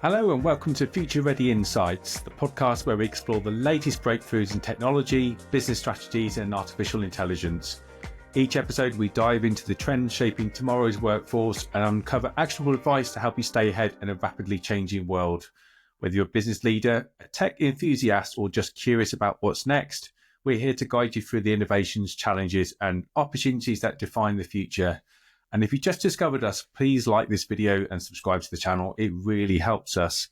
Hello and welcome to Future Ready Insights, the podcast where we explore the latest breakthroughs in technology, business strategies and artificial intelligence. Each episode we dive into the trends shaping tomorrow's workforce and uncover actionable advice to help you stay ahead in a rapidly changing world. Whether you're a business leader, a tech enthusiast or just curious about what's next, we're here to guide you through the innovations, challenges and opportunities that define the future. And if you just discovered us, please like this video and subscribe to the channel. It really helps us.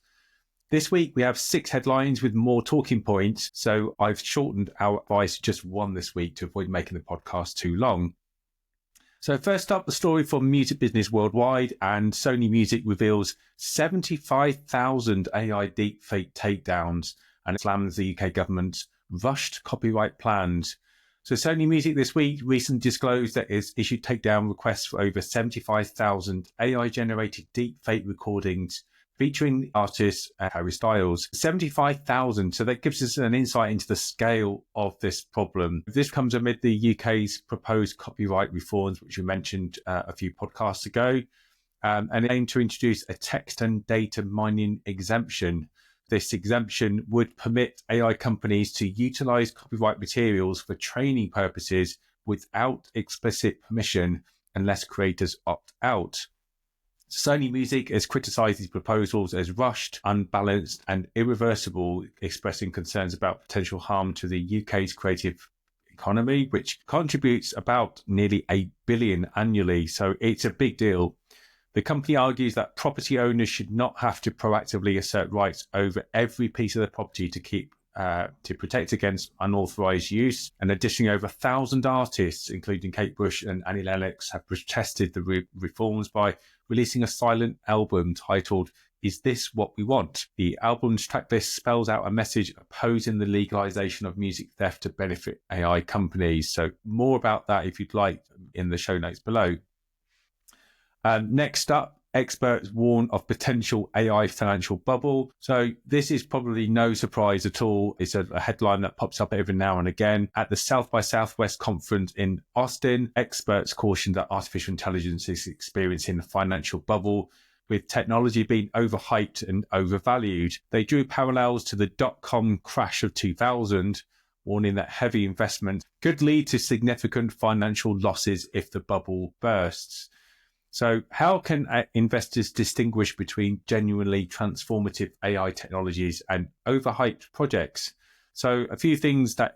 This week, we have 6 headlines with more talking points. So I've shortened our advice to just one this week to avoid making the podcast too long. So first up, the story from music business worldwide, and Sony Music reveals 75,000 AI deepfake takedowns and slams the UK government's rushed copyright plans. So Sony Music this week recently disclosed that it's issued takedown requests for over 75,000 AI-generated deepfake recordings featuring artist Harry Styles. 75,000, so that gives us an insight into the scale of this problem. This comes amid the UK's proposed copyright reforms, which we mentioned a few podcasts ago, and it aimed to introduce a text and data mining exemption. This exemption would permit AI companies to utilize copyright materials for training purposes without explicit permission unless creators opt out. Sony Music has criticized these proposals as rushed, unbalanced and irreversible, expressing concerns about potential harm to the UK's creative economy, which contributes about nearly $8 billion annually. So it's a big deal. The company argues that property owners should not have to proactively assert rights over every piece of their property to protect against unauthorized use. And additionally, over 1,000 artists, including Kate Bush and Annie Lennox, have protested the reforms by releasing a silent album titled "Is This What We Want?" The album's tracklist spells out a message opposing the legalization of music theft to benefit AI companies. So more about that, if you'd like, in the show notes below. Next up, experts warn of potential AI financial bubble. So this is probably no surprise at all. It's a headline that pops up every now and again. At the South by Southwest conference in Austin, experts cautioned that artificial intelligence is experiencing a financial bubble, with technology being overhyped and overvalued. They drew parallels to the dot-com crash of 2000, warning that heavy investment could lead to significant financial losses if the bubble bursts. So how can investors distinguish between genuinely transformative AI technologies and overhyped projects? So a few things that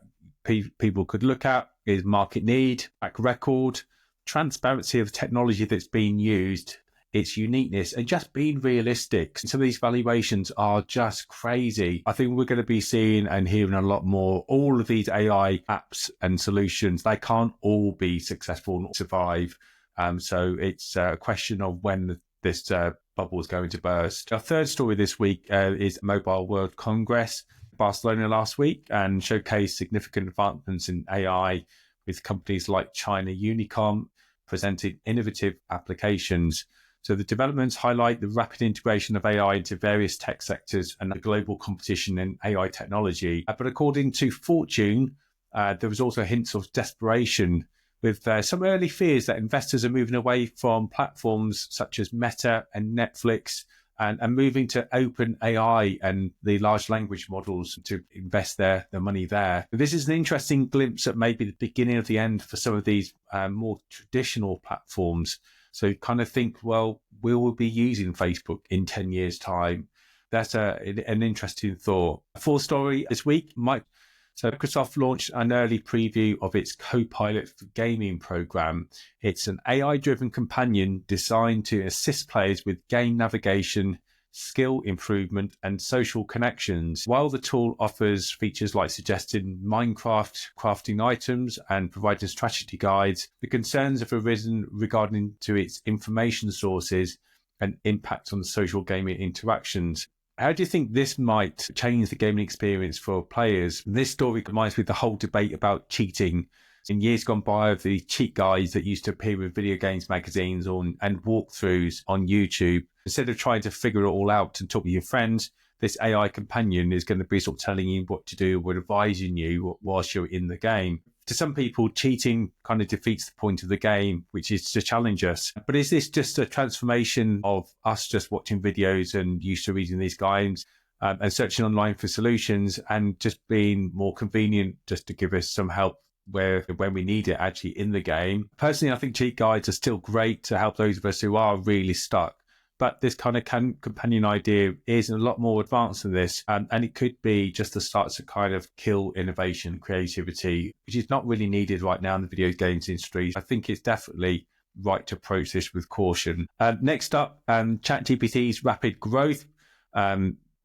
people could look at is market need, track record, transparency of the technology that's being used, its uniqueness, and just being realistic. Some of these valuations are just crazy. I think we're going to be seeing and hearing a lot more. All of these AI apps and solutions, they can't all be successful and survive. So it's a question of when this bubble is going to burst. Our third story this week is Mobile World Congress, Barcelona last week, and showcased significant advancements in AI with companies like China Unicom presenting innovative applications. So the developments highlight the rapid integration of AI into various tech sectors and the global competition in AI technology. But according to Fortune, there was also hints of desperation, with some early fears that investors are moving away from platforms such as Meta and Netflix and moving to OpenAI and the large language models to invest their money there. This is an interesting glimpse at maybe the beginning of the end for some of these more traditional platforms. So you kind of think, well, we will be using Facebook in 10 years' time. That's an interesting thought. Fourth story this week, Microsoft launched an early preview of its Copilot for Gaming program. It's an AI-driven companion designed to assist players with game navigation, skill improvement, and social connections. While the tool offers features like suggesting Minecraft crafting items and providing strategy guides, the concerns have arisen regarding to its information sources and impact on social gaming interactions. How do you think this might change the gaming experience for players? This story reminds me of the whole debate about cheating. In years gone by, the cheat guides that used to appear in video games magazines and walkthroughs on YouTube, instead of trying to figure it all out and talk with your friends, this AI companion is going to be sort of telling you what to do or advising you whilst you're in the game. To some people, cheating kind of defeats the point of the game, which is to challenge us. But is this just a transformation of us just watching videos and used to reading these guides and searching online for solutions and just being more convenient just to give us some help when we need it actually in the game? Personally, I think cheat guides are still great to help those of us who are really stuck. But this kind of companion idea is a lot more advanced than this. And it could be just the start to kind of kill innovation, creativity, which is not really needed right now in the video games industry. I think it's definitely right to approach this with caution. Next up, ChatGPT's rapid growth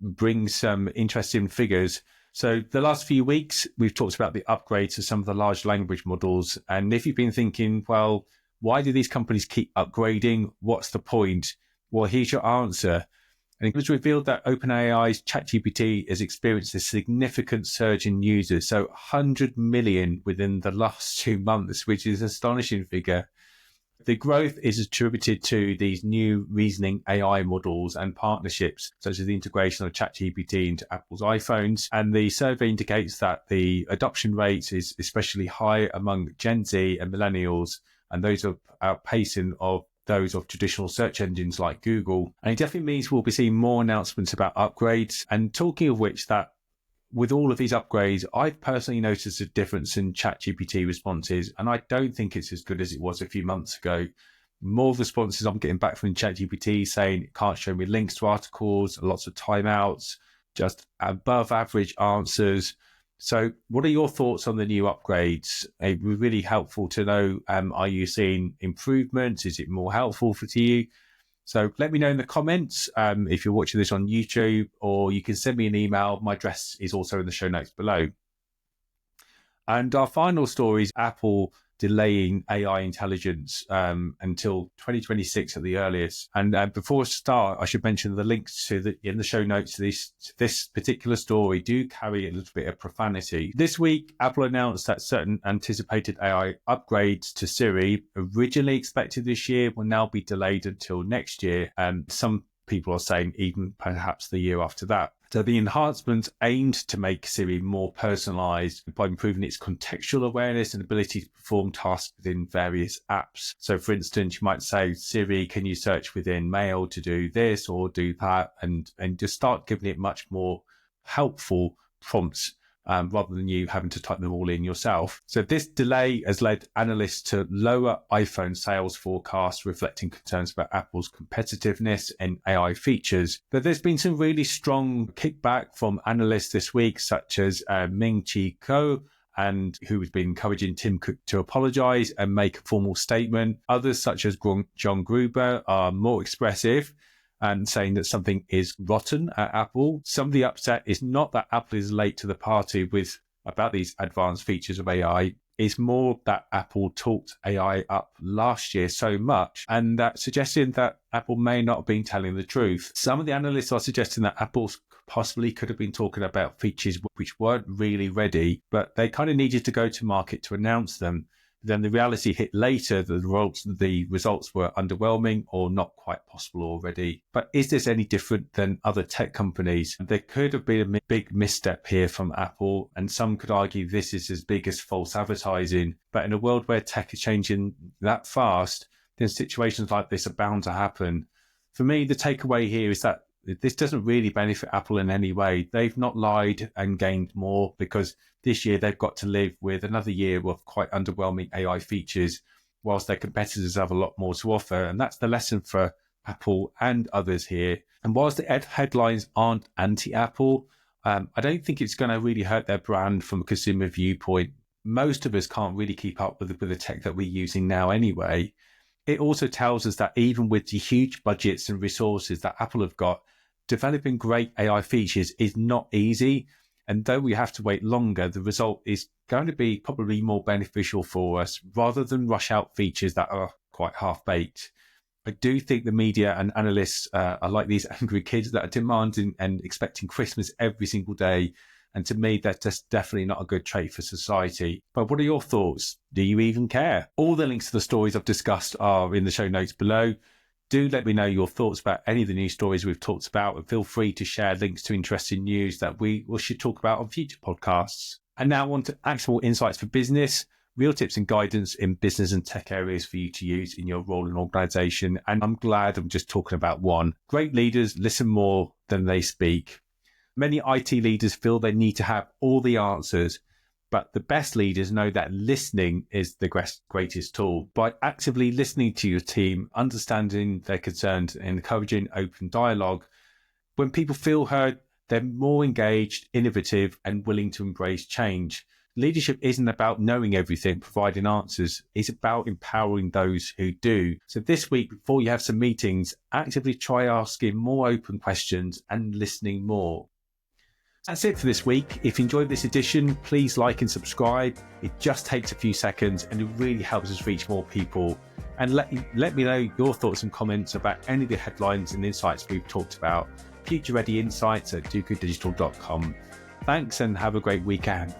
brings some interesting figures. So the last few weeks, we've talked about the upgrades to some of the large language models. And if you've been thinking, well, why do these companies keep upgrading? What's the point? Well, here's your answer. And it was revealed that OpenAI's ChatGPT has experienced a significant surge in users, so 100 million within the last 2 months, which is an astonishing figure. The growth is attributed to these new reasoning AI models and partnerships, such as the integration of ChatGPT into Apple's iPhones. And the survey indicates that the adoption rate is especially high among Gen Z and millennials, and those are outpacing of those of traditional search engines like Google. And it definitely means we'll be seeing more announcements about upgrades. And talking of which, that with all of these upgrades, I've personally noticed a difference in ChatGPT responses, and I don't think it's as good as it was a few months ago. More responses I'm getting back from ChatGPT saying it can't show me links to articles, lots of timeouts, just above average answers. So what are your thoughts on the new upgrades? It would be really helpful to know, are you seeing improvements? Is it more helpful to you? So let me know in the comments if you're watching this on YouTube, or you can send me an email. My address is also in the show notes below. And our final story is Apple delaying AI intelligence until 2026 at the earliest. And before I start, I should mention the links in the show notes to this particular story do carry a little bit of profanity. This week, Apple announced that certain anticipated AI upgrades to Siri, originally expected this year, will now be delayed until next year. Some people are saying even perhaps the year after that. So the enhancements aimed to make Siri more personalized by improving its contextual awareness and ability to perform tasks within various apps. So for instance, you might say, Siri, can you search within Mail to do this or do that? And just start giving it much more helpful prompts rather than you having to type them all in yourself. So this delay has led analysts to lower iPhone sales forecasts, reflecting concerns about Apple's competitiveness and AI features. But there's been some really strong kickback from analysts this week, such as Ming-Chi Kuo, and who has been encouraging Tim Cook to apologize and make a formal statement. Others, such as John Gruber, are more expressive and saying that something is rotten at Apple. Some of the upset is not that Apple is late to the party about these advanced features of AI. It's more that Apple talked AI up last year so much, and that suggesting that Apple may not have been telling the truth. Some of the analysts are suggesting that Apple possibly could have been talking about features which weren't really ready, but they kind of needed to go to market to announce them. Then the reality hit later. The results were underwhelming or not quite possible already. But is this any different than other tech companies? There could have been a big misstep here from Apple, and some could argue this is as big as false advertising. But in a world where tech is changing that fast, then situations like this are bound to happen. For me, the takeaway here is that this doesn't really benefit Apple in any way. They've not lied and gained more, because this year they've got to live with another year of quite underwhelming AI features, whilst their competitors have a lot more to offer. And that's the lesson for Apple and others here. And whilst the headlines aren't anti-Apple, I don't think it's going to really hurt their brand from a consumer viewpoint. Most of us can't really keep up with the tech that we're using now anyway. It also tells us that even with the huge budgets and resources that Apple have got, developing great AI features is not easy. And though we have to wait longer, the result is going to be probably more beneficial for us rather than rush out features that are quite half-baked. I do think the media and analysts are like these angry kids that are demanding and expecting Christmas every single day. And to me, that's just definitely not a good trait for society. But what are your thoughts? Do you even care? All the links to the stories I've discussed are in the show notes below. Do let me know your thoughts about any of the news stories we've talked about, and feel free to share links to interesting news that we should talk about on future podcasts. And now on to actionable insights for business, real tips and guidance in business and tech areas for you to use in your role in organization. And I'm glad I'm just talking about one. Great leaders listen more than they speak. Many IT leaders feel they need to have all the answers, but the best leaders know that listening is the greatest tool. By actively listening to your team, understanding their concerns, and encouraging open dialogue, when people feel heard, they're more engaged, innovative, and willing to embrace change. Leadership isn't about knowing everything, providing answers. It's about empowering those who do. So this week, before you have some meetings, actively try asking more open questions and listening more. That's it for this week. If you enjoyed this edition, please like and subscribe. It just takes a few seconds and it really helps us reach more people. And let me know your thoughts and comments about any of the headlines and insights we've talked about. Future Ready Insights at dukeofdigital.com. Thanks and have a great weekend.